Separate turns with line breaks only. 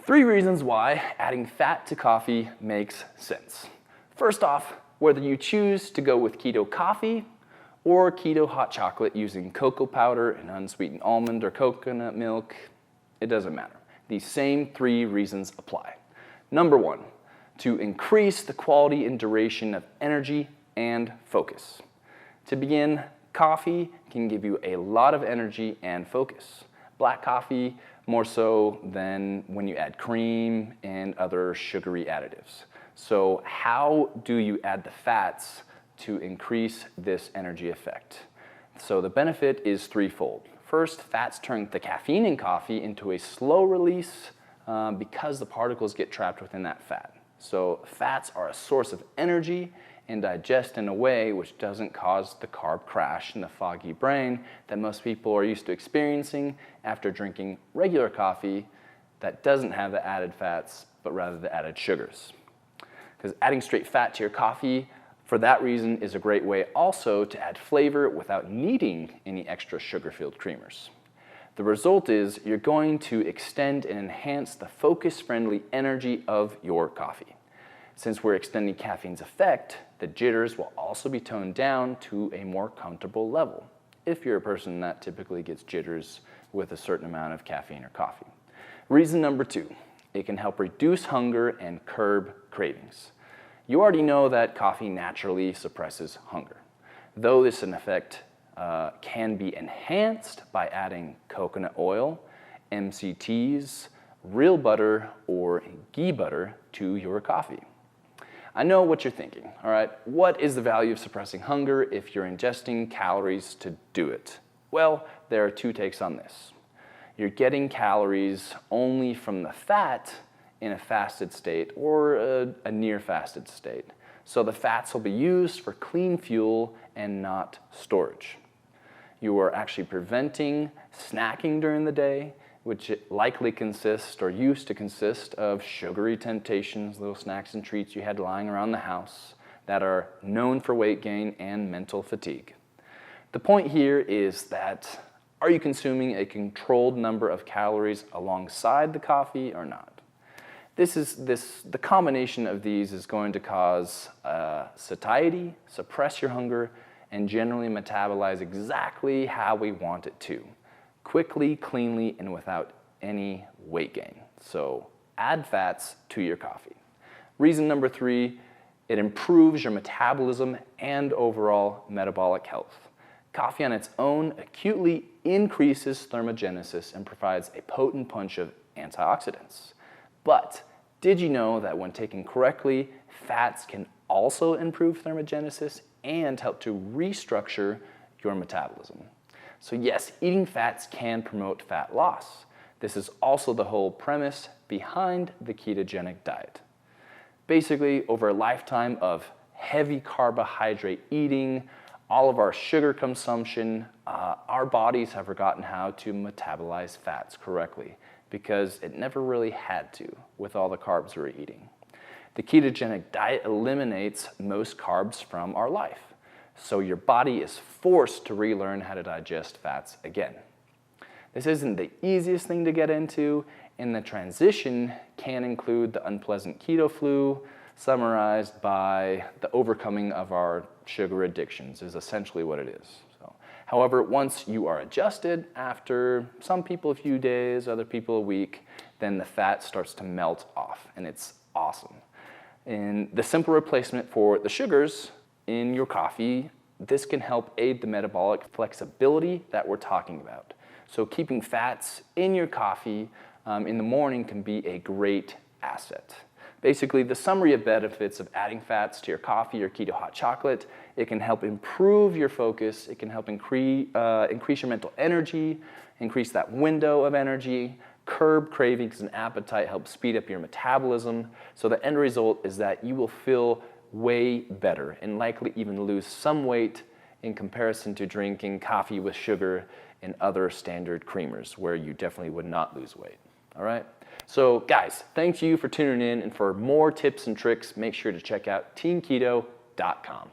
3 reasons why adding fat to coffee makes sense. First off, whether you choose to go with keto coffee or keto hot chocolate using cocoa powder and unsweetened almond or coconut milk, it doesn't matter. These same 3 reasons apply. Number 1, to increase the quality and duration of energy and focus. To begin, coffee can give you a lot of energy and focus. Black coffee more so than when you add cream and other sugary additives. So how do you add the fats to increase this energy effect? So the benefit is threefold. First, fats turn the caffeine in coffee into a slow release because the particles get trapped within that fat. So fats are a source of energy and digest in a way which doesn't cause the carb crash and the foggy brain that most people are used to experiencing after drinking regular coffee that doesn't have the added fats, but rather the added sugars. Because adding straight fat to your coffee, for that reason, is a great way also to add flavor without needing any extra sugar-filled creamers. The result is you're going to extend and enhance the focus-friendly energy of your coffee. Since we're extending caffeine's effect, the jitters will also be toned down to a more comfortable level, if you're a person that typically gets jitters with a certain amount of caffeine or coffee. Reason number 2, it can help reduce hunger and curb cravings. You already know that coffee naturally suppresses hunger, though this effect can be enhanced by adding coconut oil, MCTs, real butter, or ghee butter to your coffee. I know what you're thinking, all right? What is the value of suppressing hunger if you're ingesting calories to do it? Well, there are 2 takes on this. You're getting calories only from the fat in a fasted state or a near fasted state. So the fats will be used for clean fuel and not storage. You are actually preventing snacking during the day, which likely consists or used to consist of sugary temptations, little snacks and treats you had lying around the house that are known for weight gain and mental fatigue. The point here is that are you consuming a controlled number of calories alongside the coffee or not? The combination of these is going to cause satiety, suppress your hunger, and generally metabolize exactly how we want it to. Quickly, cleanly, and without any weight gain. So add fats to your coffee. Reason number 3, it improves your metabolism and overall metabolic health. Coffee on its own acutely increases thermogenesis and provides a potent punch of antioxidants. But did you know that when taken correctly, fats can also improve thermogenesis and help to restructure your metabolism? So yes, eating fats can promote fat loss. This is also the whole premise behind the ketogenic diet. Basically, over a lifetime of heavy carbohydrate eating, all of our sugar consumption, our bodies have forgotten how to metabolize fats correctly because it never really had to with all the carbs we're eating. The ketogenic diet eliminates most carbs from our life. So your body is forced to relearn how to digest fats again. This isn't the easiest thing to get into, and the transition can include the unpleasant keto flu, summarized by the overcoming of our sugar addictions is essentially what it is. However, once you are adjusted, after some people a few days, other people a week, then the fat starts to melt off, and it's awesome. And the simple replacement for the sugars in your coffee, this can help aid the metabolic flexibility that we're talking about. So keeping fats in your coffee in the morning can be a great asset. Basically, the summary of benefits of adding fats to your coffee or keto hot chocolate, it can help improve your focus, it can help increase your mental energy, increase that window of energy, curb cravings and appetite, help speed up your metabolism. So the end result is that you will feel way better and likely even lose some weight in comparison to drinking coffee with sugar and other standard creamers where you definitely would not lose weight. All right? So guys, thank you for tuning in, and for more tips and tricks, make sure to check out teamketo.com.